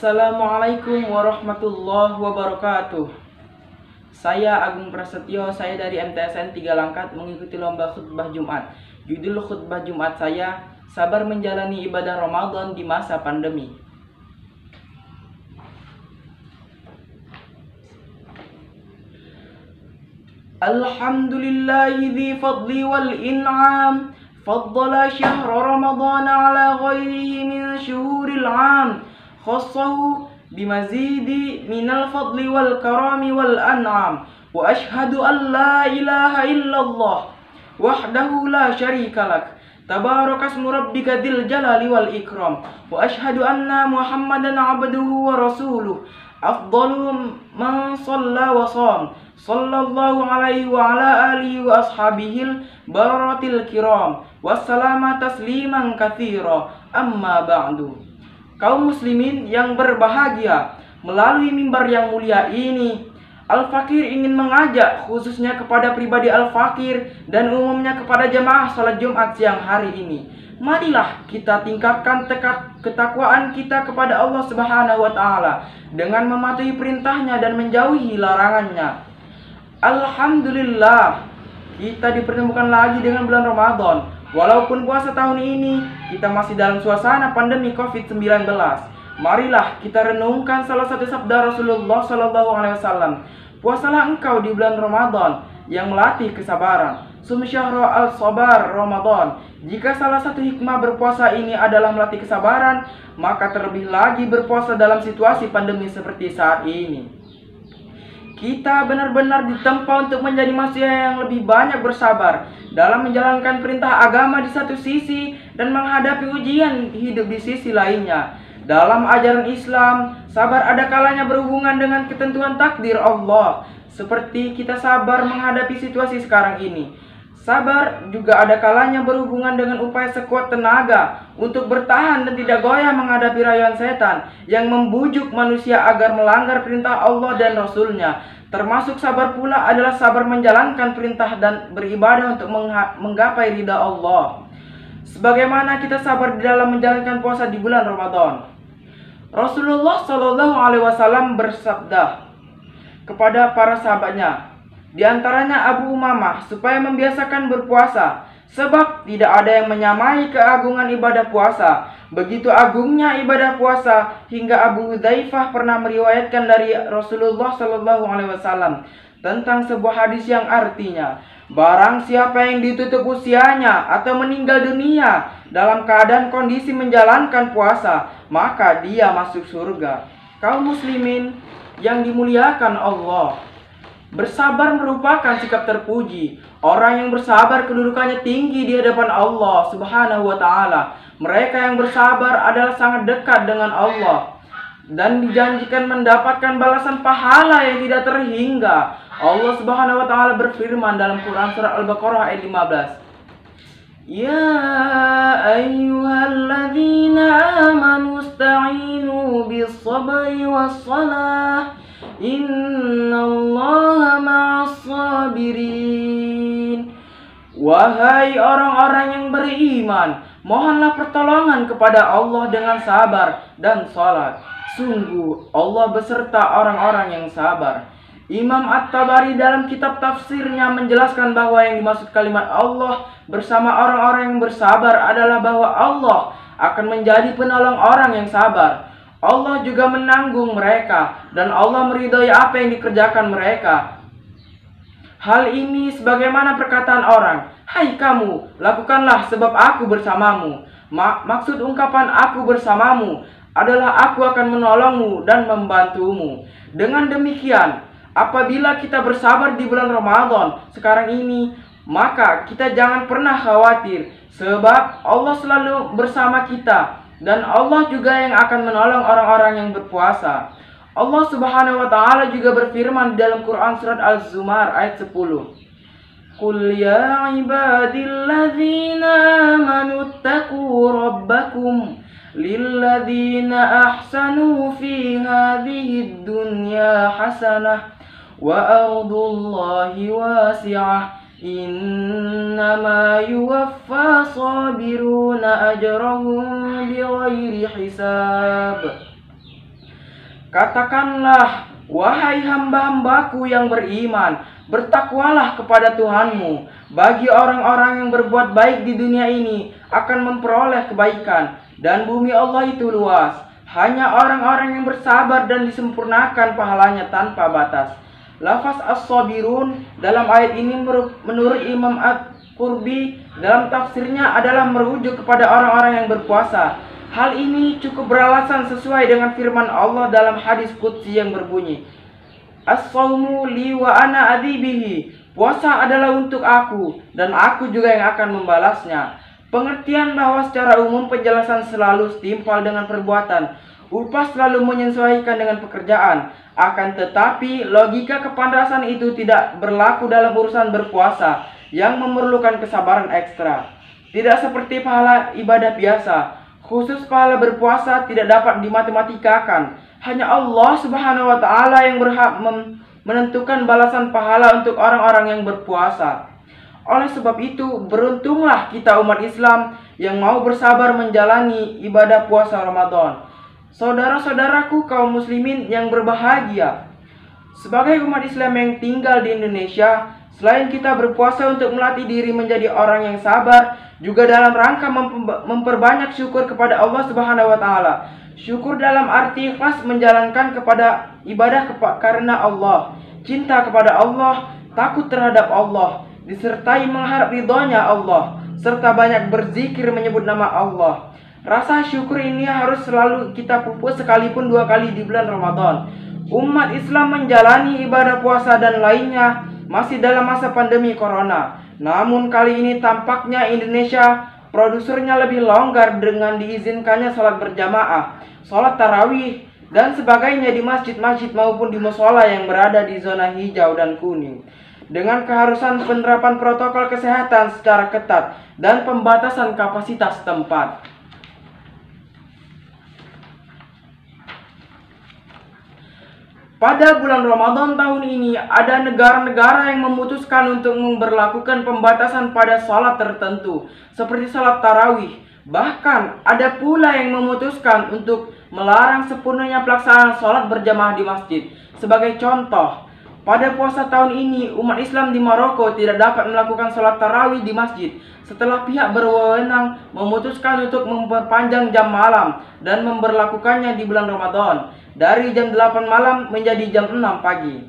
Assalamualaikum warahmatullahi wabarakatuh. Saya Agung Prasetyo, saya dari MTSN 3 Langkat mengikuti lomba khutbah Jumat. Judul khutbah Jumat saya, sabar menjalani ibadah Ramadan di masa pandemi. Alhamdulillahi dzi fadli wal in'am, faddala syahra Ramadan ala ghairihi min syuhuril 'am. Khassahu bimazidi minal fadli wal karami wal an'am. Wa ashhadu an la ilaha illallah wahdahu la syarika lak, tabarakasmu rabbika dzil jalali wal ikram. Wa ashhadu anna Muhammadan abduhu wa rasuluh, afdalu man shalla wa sham, sallallahu alaihi wa ala alihi wa ashabihil bararatil kiram, wassalama tasliman katsira. Amma ba'du. Kaum muslimin yang berbahagia, melalui mimbar yang mulia ini, Al-Fakir ingin mengajak khususnya kepada pribadi Al-Fakir dan umumnya kepada jemaah salat Jumat siang hari ini. Marilah kita tingkatkan ketakwaan kita kepada Allah Subhanahu wa taala dengan mematuhi perintahnya dan menjauhi larangannya. Alhamdulillah, kita dipertemukan lagi dengan bulan Ramadan. Walaupun puasa tahun ini kita masih dalam suasana pandemi COVID-19, marilah kita renungkan salah satu sabda Rasulullah SAW. Puasalah engkau di bulan Ramadan yang melatih kesabaran. Sum syahra al-sabar Ramadan. Jika salah satu hikmah berpuasa ini adalah melatih kesabaran, maka terlebih lagi berpuasa dalam situasi pandemi seperti saat ini. Kita benar-benar ditempa untuk menjadi manusia yang lebih banyak bersabar dalam menjalankan perintah agama di satu sisi dan menghadapi ujian hidup di sisi lainnya. Dalam ajaran Islam, sabar ada kalanya berhubungan dengan ketentuan takdir Allah, seperti kita sabar menghadapi situasi sekarang ini. Sabar juga ada kalanya berhubungan dengan upaya sekuat tenaga untuk bertahan dan tidak goyah menghadapi rayuan setan yang membujuk manusia agar melanggar perintah Allah dan Rasulnya. Termasuk sabar pula adalah sabar menjalankan perintah dan beribadah untuk menggapai ridha Allah. Sebagaimana kita sabar di dalam menjalankan puasa di bulan Ramadan. Rasulullah SAW bersabda kepada para sahabatnya, di antaranya Abu Umamah, supaya membiasakan berpuasa, sebab tidak ada yang menyamai keagungan ibadah puasa. Begitu agungnya ibadah puasa hingga Abu Hudzaifah pernah meriwayatkan dari Rasulullah SAW tentang sebuah hadis yang artinya, barang siapa yang ditutup usianya atau meninggal dunia dalam keadaan kondisi menjalankan puasa, maka dia masuk surga. Kaum muslimin yang dimuliakan Allah, bersabar merupakan sikap terpuji. Orang yang bersabar kedudukannya tinggi di hadapan Allah Subhanahu wa taala. Mereka yang bersabar adalah sangat dekat dengan Allah dan dijanjikan mendapatkan balasan pahala yang tidak terhingga. Allah Subhanahu wa taala berfirman dalam Quran surah Al-Baqarah ayat 15. Ya ayyuhalladzina amanu ista'inu bis-sabri was-salah, innallaha ma'as-sabirin. Wahai orang-orang yang beriman, mohonlah pertolongan kepada Allah dengan sabar dan salat. Sungguh Allah beserta orang-orang yang sabar. Imam At-Tabari dalam kitab tafsirnya menjelaskan bahwa yang dimaksud kalimat Allah bersama orang-orang yang bersabar adalah bahwa Allah akan menjadi penolong orang yang sabar. Allah juga menanggung mereka dan Allah meridhai apa yang dikerjakan mereka. Hal ini sebagaimana perkataan orang, hai kamu, lakukanlah sebab aku bersamamu. Maksud ungkapan aku bersamamu adalah aku akan menolongmu dan membantumu. Dengan demikian, apabila kita bersabar di bulan Ramadan sekarang ini, maka kita jangan pernah khawatir, sebab Allah selalu bersama kita. Dan Allah juga yang akan menolong orang-orang yang berpuasa. Allah Subhanahu wa taala juga berfirman di dalam Quran surat Az-Zumar ayat 10. Qul ya ibadilladzina amanu taqu rabbakum lilladzina ahsanu fi hadhihi dunya hasanah wa ardullahi wasi'ah. Innama yuwaffa sabiruna ajrahum bighairi hisab. Katakanlah, wahai hamba-hambaku yang beriman, bertakwalah kepada Tuhanmu. Bagi orang-orang yang berbuat baik di dunia ini akan memperoleh kebaikan, dan bumi Allah itu luas. Hanya orang-orang yang bersabar dan disempurnakan pahalanya tanpa batas. Lafaz as-sabirun dalam ayat ini menurut Imam At-Qurtubi dalam tafsirnya adalah merujuk kepada orang-orang yang berpuasa. Hal ini cukup beralasan sesuai dengan firman Allah dalam hadis qudsi yang berbunyi, As-sawmu li wa ana adhibihi. Puasa adalah untuk aku dan aku juga yang akan membalasnya. Pengertian bahwa secara umum penjelasan selalu setimpal dengan perbuatan. Upah selalu menyesuaikan dengan pekerjaan. Akan tetapi logika kepantasan itu tidak berlaku dalam urusan berpuasa yang memerlukan kesabaran ekstra. Tidak seperti pahala ibadah biasa. Khusus pahala berpuasa tidak dapat dimatematikakakan. Hanya Allah Subhanahu wa Ta'ala yang berhak menentukan balasan pahala untuk orang-orang yang berpuasa. Oleh sebab itu, beruntunglah kita umat Islam yang mau bersabar menjalani ibadah puasa Ramadan. Saudara-saudaraku kaum muslimin yang berbahagia, sebagai umat Islam yang tinggal di Indonesia, selain kita berpuasa untuk melatih diri menjadi orang yang sabar, juga dalam rangka memperbanyak syukur kepada Allah Subhanahu wa Ta'ala. Syukur dalam arti ikhlas menjalankan kepada ibadah karena Allah, cinta kepada Allah, takut terhadap Allah, disertai mengharap ridhonya Allah, serta banyak berzikir menyebut nama Allah. Rasa syukur ini harus selalu kita pupuk sekalipun 2 kali di bulan Ramadan. Umat Islam menjalani ibadah puasa dan lainnya masih dalam masa pandemi corona. Namun kali ini tampaknya Indonesia produsernya lebih longgar dengan diizinkannya sholat berjamaah, sholat tarawih, dan sebagainya di masjid-masjid maupun di musola yang berada di zona hijau dan kuning. Dengan keharusan penerapan protokol kesehatan secara ketat dan pembatasan kapasitas tempat. Pada bulan Ramadan tahun ini, ada negara-negara yang memutuskan untuk memberlakukan pembatasan pada salat tertentu, seperti salat tarawih. Bahkan, ada pula yang memutuskan untuk melarang sepenuhnya pelaksanaan salat berjamaah di masjid. Sebagai contoh, pada puasa tahun ini, umat Islam di Maroko tidak dapat melakukan salat tarawih di masjid setelah pihak berwenang memutuskan untuk memperpanjang jam malam dan memberlakukannya di bulan Ramadan dari jam 8 malam menjadi jam 6 pagi.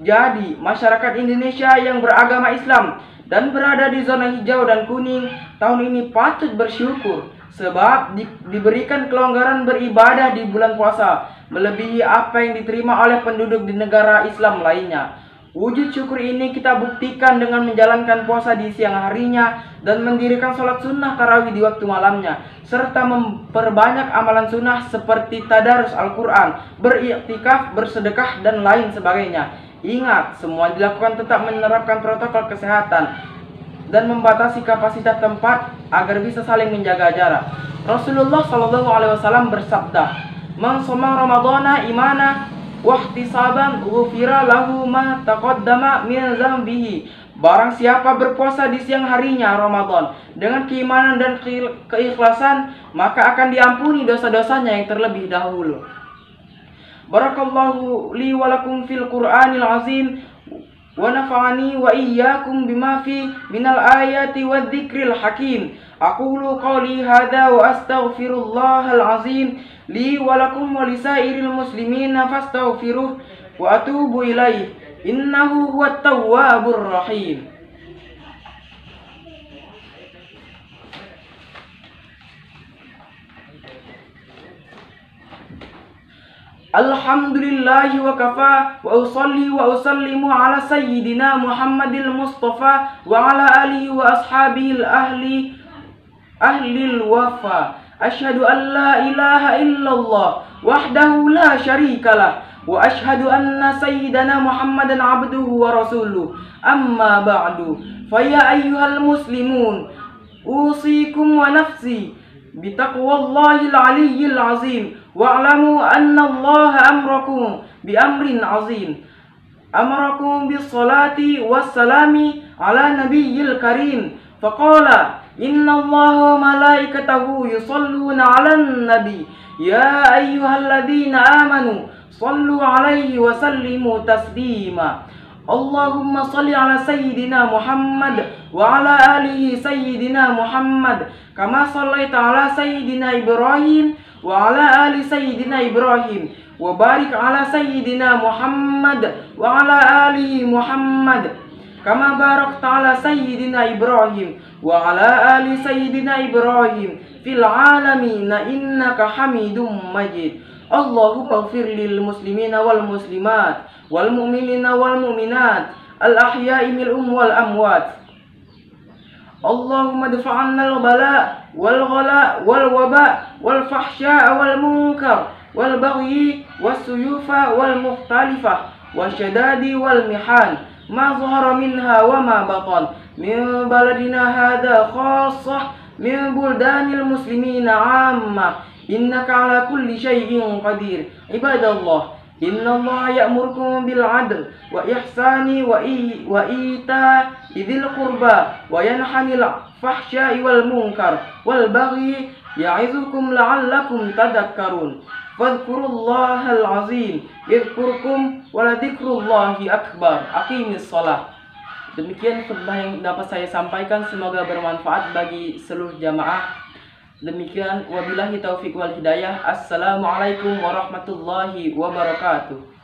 Jadi, masyarakat Indonesia yang beragama Islam dan berada di zona hijau dan kuning tahun ini patut bersyukur sebab diberikan kelonggaran beribadah di bulan puasa melebihi apa yang diterima oleh penduduk di negara Islam lainnya. Wujud syukur ini kita buktikan dengan menjalankan puasa di siang harinya dan mendirikan sholat sunnah tarawih di waktu malamnya, serta memperbanyak amalan sunnah seperti tadarus Al-Quran, beriktikaf, bersedekah, dan lain sebagainya. Ingat, semua dilakukan tetap menerapkan protokol kesehatan dan membatasi kapasitas tempat agar bisa saling menjaga jarak. Rasulullah SAW bersabda, "Man shoma Ramadhana imana wahtisaban ghufira lahu ma taqaddama min dzambihi." Barang siapa berpuasa di siang harinya Ramadan dengan keimanan dan keikhlasan, maka akan diampuni dosa-dosanya yang terlebih dahulu. Barakallahu li wa lakum fil Qur'anil azim wa nafa'ani wa iyyakum bima fi minal ayati wadh-dzikril hakim. Aqulu qawli hadza wa astaghfirullahal azim li wa lakum wa lisairil muslimina fastaghfiruh wa atubu ilaih innahu huwat tawwabur rahim. Alhamdulillahi wa kafa wa usalli wa usallimu ala sayyidina Muhammadil Mustafa wa ala alihi wa ashabihi ahlil wafa. Ashhadu an la ilaha illallah wahdahu la syarikalah wa ashhadu anna sayyidana Muhammadan abduhu wa rasuluh. Amma ba'du, faya ayyuhal muslimun, usikum wa nafsi bitaqwallahil aliyyil azim wa'lamu anna Allah amrakum bi amrin azim. Amrakum bis salati was salami ala nabiyyil karim. Faqala inna Allah wa malaikatahu yusalluna 'alan nabi ya ayyuhalladzina amanu Sallu alaihi wa sallimu taslima. Allahumma salli ala sayyidina Muhammad wa ala alihi sayyidina Muhammad kama sallaita ala sayyidina Ibrahim wa ala ali sayyidina Ibrahim wa barik ala sayyidina Muhammad wa ala alihi Muhammad kama barakta ala sayyidina Ibrahim wa ala ali sayyidina Ibrahim fil alamin innaka Hamidum Majid. Allahumma ighfir lil muslimina wal muslimat wal mu'minina wal mu'minat al ahya'i minhum wal amwat. Allahumma dafa'anna al bala wal ghala wal waba wal fahsya'a wal munkar wal baghi was suyufa wal mukhtalifah wasyadadi wal mihan ma zahara minha wa ma batan min baladina hadha khassah min buldanil muslimina 'ammah innaka ala kulli syai'in qadir. Ibadallah, innallaha ya'murukum bil 'adl wa ihsani wa ita'i dzil qurba wa yanhanil fahsya'i wal munkar wal baghi ya'izukum la'allakum tadhakkarun. Fadhkurullahal 'azim yadhkurkum wa ladhikrullahi akbar. Aqimis shalah. Demikian khutbah yang dapat saya sampaikan, semoga bermanfaat bagi seluruh jamaah. Demikian, wabillahi taufiq wal hidayah. Assalamualaikum warahmatullahi wabarakatuh.